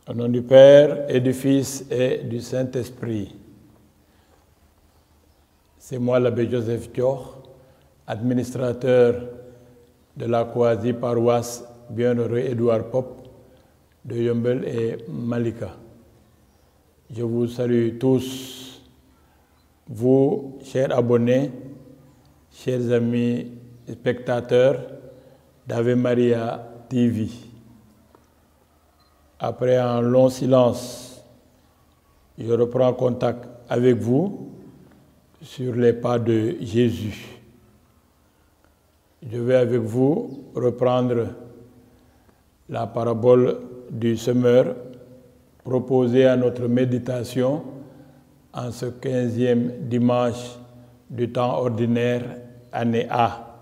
Au nom du Père et du Fils et du Saint-Esprit. C'est moi l'abbé Joseph Dior, administrateur de la quasi-paroisse Bienheureux Édouard Pop de Yeumbeul et Malika. Je vous salue tous, vous, chers abonnés, chers amis spectateurs d'Ave Maria TV. Après un long silence, je reprends contact avec vous sur les pas de Jésus. Je vais avec vous reprendre la parabole du semeur proposée à notre méditation en ce 15e dimanche du temps ordinaire, année A.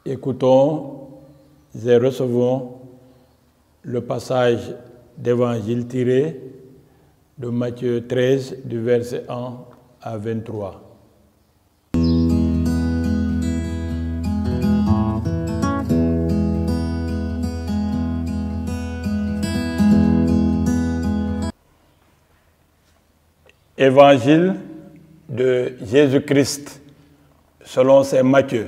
Écoutons et recevons le passage d'évangile tiré de Matthieu 13, du verset 1 à 23. Évangile de Jésus-Christ selon saint Matthieu.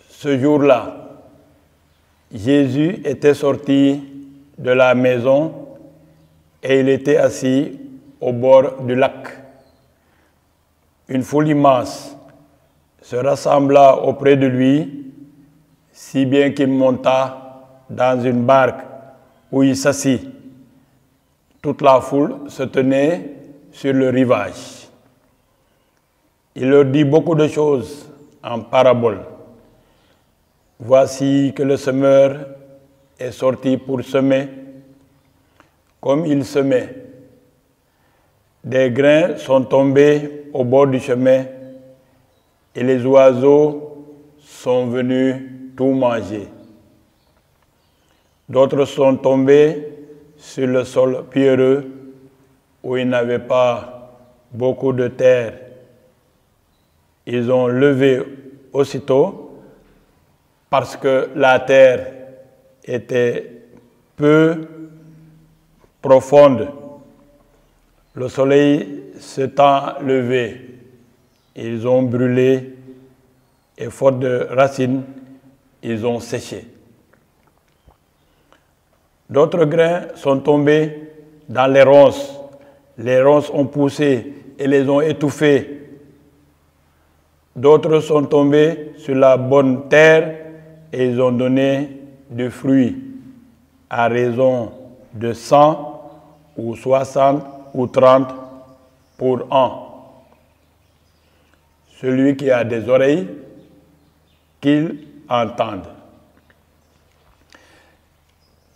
Ce jour-là, Jésus était sorti de la maison et il était assis au bord du lac. Une foule immense se rassembla auprès de lui, si bien qu'il monta dans une barque où il s'assit. Toute la foule se tenait sur le rivage. Il leur dit beaucoup de choses en parabole. Voici que le semeur est sorti pour semer. Comme il semait, des grains sont tombés au bord du chemin et les oiseaux sont venus tout manger. D'autres sont tombés sur le sol pierreux où il n'avait pas beaucoup de terre. Ils ont levé aussitôt parce que la terre était peu profonde. Le soleil s'étant levé, ils ont brûlé et faute de racines, ils ont séché. D'autres grains sont tombés dans les ronces. Les ronces ont poussé et les ont étouffés. D'autres sont tombés sur la bonne terre et ils ont donné du fruit à raison de 100 ou 60 ou 30 pour an. Celui qui a des oreilles, qu'il entende.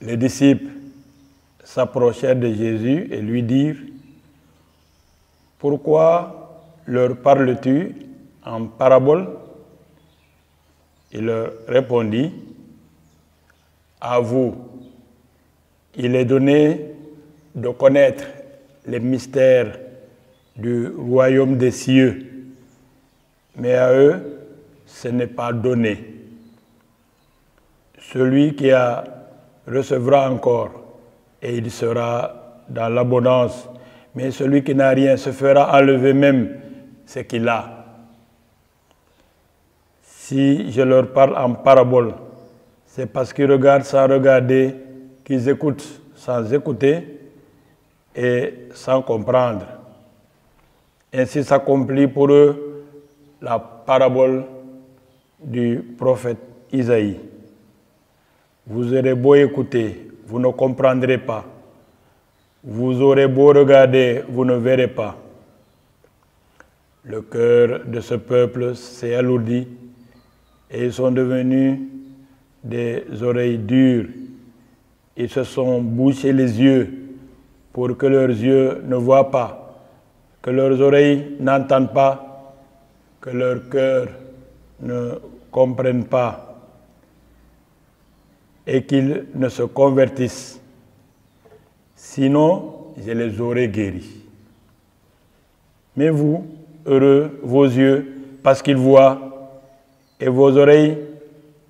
Les disciples s'approchèrent de Jésus et lui dirent: pourquoi leur parles-tu en parabole? Il leur répondit: à vous, il est donné de connaître les mystères du royaume des cieux, mais à eux, ce n'est pas donné. Celui qui a recevra encore, et il sera dans l'abondance, mais celui qui n'a rien se fera enlever même ce qu'il a. Si je leur parle en parabole, c'est parce qu'ils regardent sans regarder, qu'ils écoutent sans écouter et sans comprendre. Ainsi s'accomplit pour eux la parabole du prophète Isaïe. Vous aurez beau écouter, vous ne comprendrez pas. Vous aurez beau regarder, vous ne verrez pas. Le cœur de ce peuple s'est alourdi et ils sont devenus des oreilles dures. Ils se sont bouchés les yeux pour que leurs yeux ne voient pas, que leurs oreilles n'entendent pas, que leur cœur ne comprenne pas et qu'ils ne se convertissent. Sinon, je les aurais guéris. Mais vous, heureux, vos yeux, parce qu'ils voient, et vos oreilles,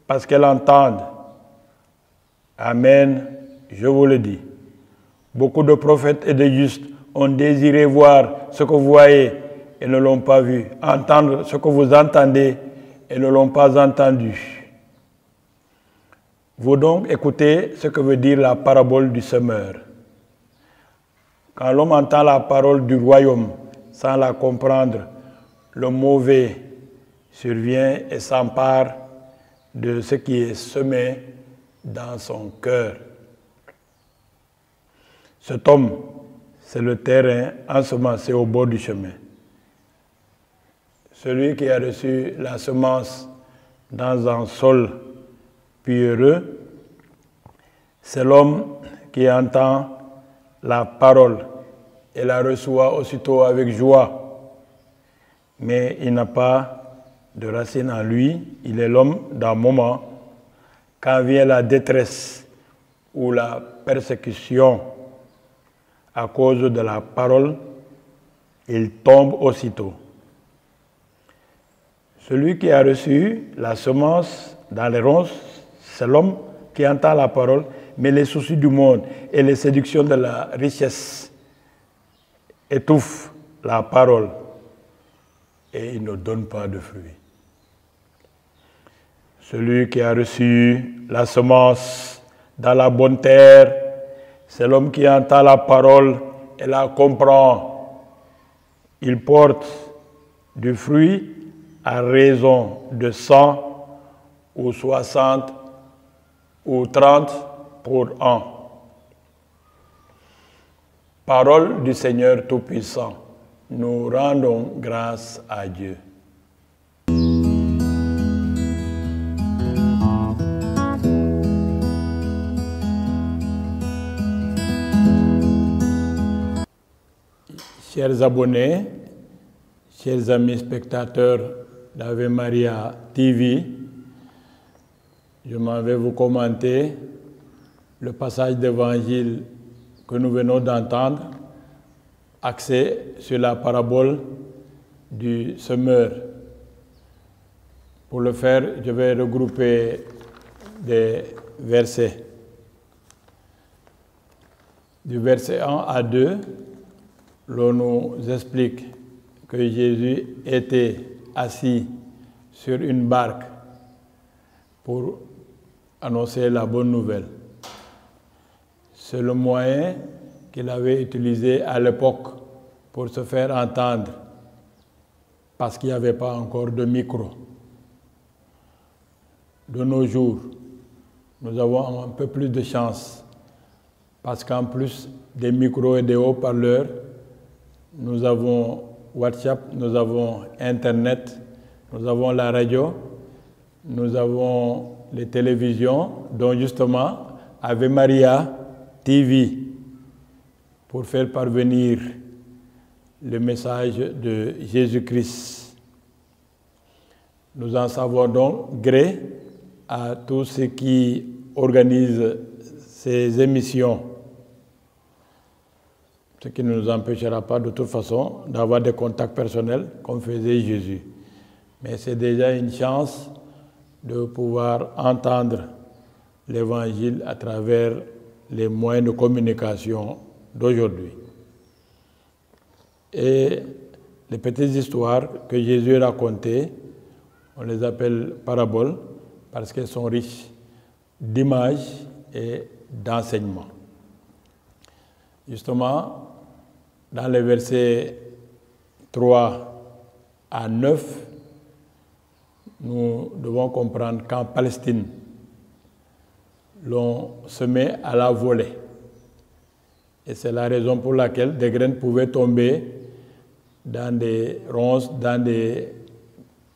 parce qu'elles entendent. Amen, je vous le dis. Beaucoup de prophètes et de justes ont désiré voir ce que vous voyez et ne l'ont pas vu, entendre ce que vous entendez et ne l'ont pas entendu. Vous donc écoutez ce que veut dire la parabole du semeur. Quand l'homme entend la parole du royaume sans la comprendre, le mauvais survient et s'empare de ce qui est semé dans son cœur. Cet homme, c'est le terrain ensemencé au bord du chemin. Celui qui a reçu la semence dans un sol pierreux, c'est l'homme qui entend la parole et la reçoit aussitôt avec joie. Mais il n'a pas de racine en lui, il est l'homme d'un moment. Quand vient la détresse ou la persécution à cause de la parole, il tombe aussitôt. Celui qui a reçu la semence dans les ronces, c'est l'homme qui entend la parole, mais les soucis du monde et les séductions de la richesse étouffent la parole et il ne donne pas de fruits. Celui qui a reçu la semence dans la bonne terre, c'est l'homme qui entend la parole et la comprend. Il porte du fruit à raison de 100 ou 60 ou 30 pour an. Parole du Seigneur Tout-Puissant, nous rendons grâce à Dieu. Chers abonnés, chers amis spectateurs d'Ave Maria TV, je m'en vais vous commenter le passage d'évangile que nous venons d'entendre, axé sur la parabole du semeur. Pour le faire, je vais regrouper des versets. Du verset 1 à 2, l'on nous explique que Jésus était assis sur une barque pour annoncer la bonne nouvelle. C'est le moyen qu'il avait utilisé à l'époque pour se faire entendre, parce qu'il n'y avait pas encore de micro. De nos jours, nous avons un peu plus de chance, parce qu'en plus des micros et des haut-parleurs, nous avons WhatsApp, nous avons Internet, nous avons la radio, nous avons les télévisions, dont justement Ave Maria TV, pour faire parvenir le message de Jésus-Christ. Nous en savons donc gré à tous ceux qui organisent ces émissions, ce qui ne nous empêchera pas de toute façon d'avoir des contacts personnels comme faisait Jésus. Mais c'est déjà une chance de pouvoir entendre l'Évangile à travers les moyens de communication d'aujourd'hui. Et les petites histoires que Jésus racontait, on les appelle paraboles parce qu'elles sont riches d'images et d'enseignements. Justement, dans les versets 3 à 9, nous devons comprendre qu'en Palestine, l'on se met à la volée. Et c'est la raison pour laquelle des graines pouvaient tomber dans des ronces, dans des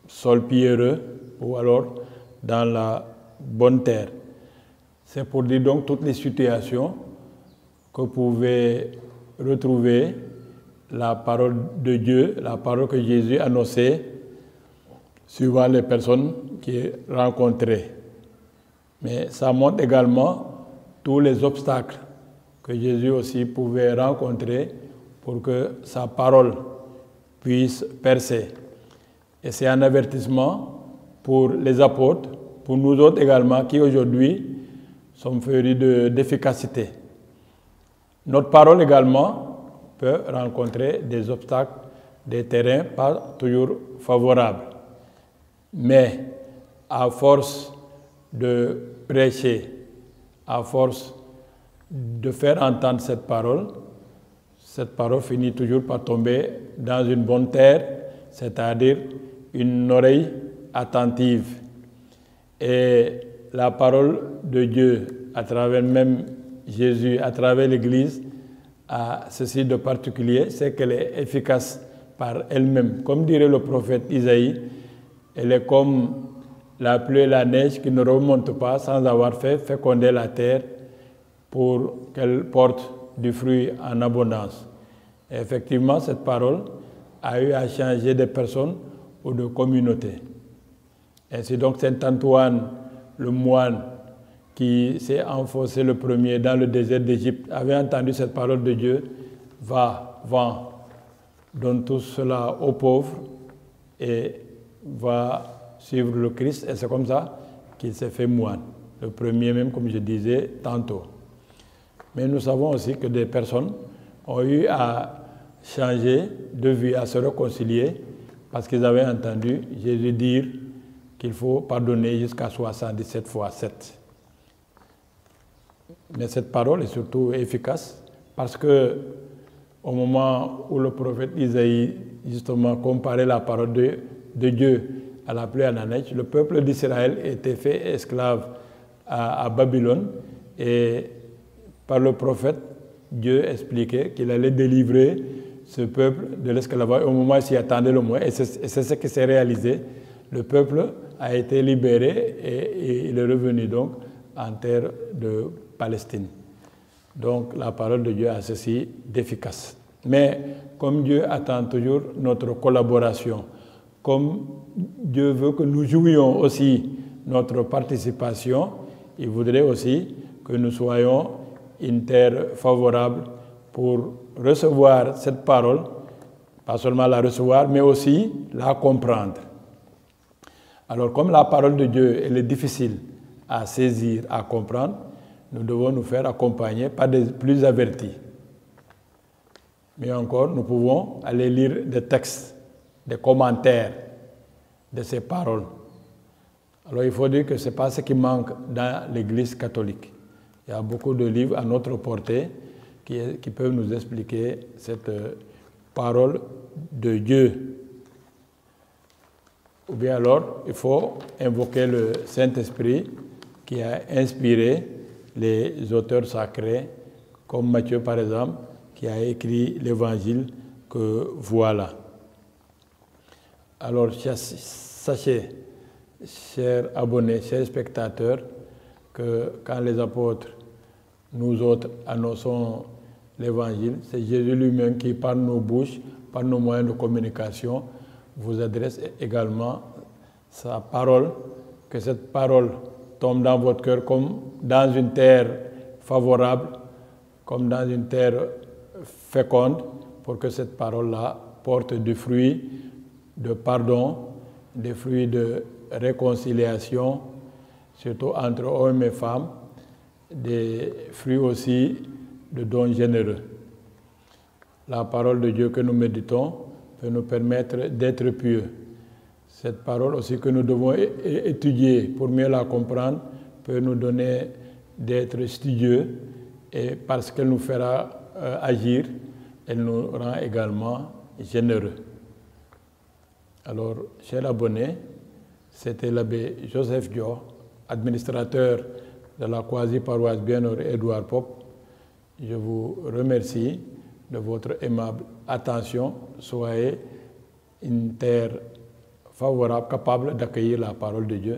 sols pierreux ou alors dans la bonne terre. C'est pour dire donc toutes les situations que pouvait retrouver la parole de Dieu, la parole que Jésus annonçait suivant les personnes qu'il rencontrait. Mais ça montre également tous les obstacles que Jésus aussi pouvait rencontrer pour que sa parole puisse percer. Et c'est un avertissement pour les apôtres, pour nous autres également, qui aujourd'hui sommes férus d'efficacité. Notre parole également peut rencontrer des obstacles, des terrains pas toujours favorables. Mais à force de prêcher, à force de faire entendre cette parole finit toujours par tomber dans une bonne terre, c'est-à-dire une oreille attentive. Et la parole de Dieu, à travers même Jésus, à travers l'Église, a ceci de particulier, c'est qu'elle est efficace par elle-même. Comme dirait le prophète Isaïe, elle est comme la pluie et la neige qui ne remontent pas sans avoir fait féconder la terre pour qu'elle porte du fruit en abondance. Et effectivement, cette parole a eu à changer de personnes ou de communautés. Ainsi donc, saint Antoine, le moine qui s'est enfoncé le premier dans le désert d'Égypte, avait entendu cette parole de Dieu, va, vends, donne tout cela aux pauvres et va suivre le Christ. Et c'est comme ça qu'il s'est fait moine. Le premier même, comme je disais tantôt. Mais nous savons aussi que des personnes ont eu à changer de vie, à se réconcilier, parce qu'ils avaient entendu Jésus dire qu'il faut pardonner jusqu'à 77 fois 7. Mais cette parole est surtout efficace parce que au moment où le prophète Isaïe justement comparait la parole de Dieu à la pluie et à la neige, le peuple d'Israël était fait esclave à Babylone et par le prophète, Dieu expliquait qu'il allait délivrer ce peuple de l'esclavage au moment où il s'y attendait le moins. Et c'est ce qui s'est réalisé. Le peuple a été libéré et il est revenu donc en terre de Palestine. Donc la parole de Dieu a ceci d'efficace. Mais comme Dieu attend toujours notre collaboration, comme Dieu veut que nous jouions aussi notre participation, il voudrait aussi que nous soyons une terre favorable pour recevoir cette parole, pas seulement la recevoir, mais aussi la comprendre. Alors, comme la parole de Dieu, elle est difficile à saisir, à comprendre, nous devons nous faire accompagner par des plus avertis. Mais encore, nous pouvons aller lire des textes, des commentaires de ces paroles. Alors, il faut dire que ce n'est pas ce qui manque dans l'Église catholique. Il y a beaucoup de livres à notre portée qui peuvent nous expliquer cette parole de Dieu. Ou bien alors, il faut invoquer le Saint-Esprit qui a inspiré les auteurs sacrés, comme Matthieu par exemple, qui a écrit l'Évangile que voilà. Alors, sachez, chers abonnés, chers spectateurs, que quand les apôtres, nous autres, annonçons l'Évangile, c'est Jésus lui-même qui, par nos bouches, par nos moyens de communication, vous adresse également sa parole, que cette parole tombe dans votre cœur comme dans une terre favorable, comme dans une terre féconde, pour que cette parole-là porte du fruit de pardon, des fruits de réconciliation, surtout entre hommes et femmes, des fruits aussi de dons généreux. La parole de Dieu que nous méditons peut nous permettre d'être pieux. Cette parole aussi que nous devons étudier pour mieux la comprendre peut nous donner d'être studieux et parce qu'elle nous fera agir, elle nous rend également généreux. Alors, chers abonnés, c'était l'abbé Joseph Dior, administrateur de la quasi-paroisse Bienheureux Édouard Pope. Je vous remercie de votre aimable attention. Soyez une terre favorable, capable d'accueillir la parole de Dieu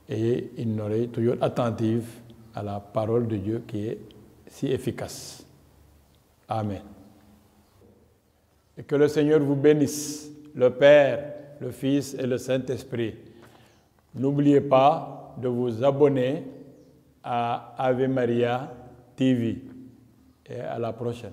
et une oreille toujours attentive à la parole de Dieu qui est si efficace. Amen. Et que le Seigneur vous bénisse, le Père, le Fils et le Saint-Esprit. N'oubliez pas de vous abonner à Ave Maria TV et à la prochaine.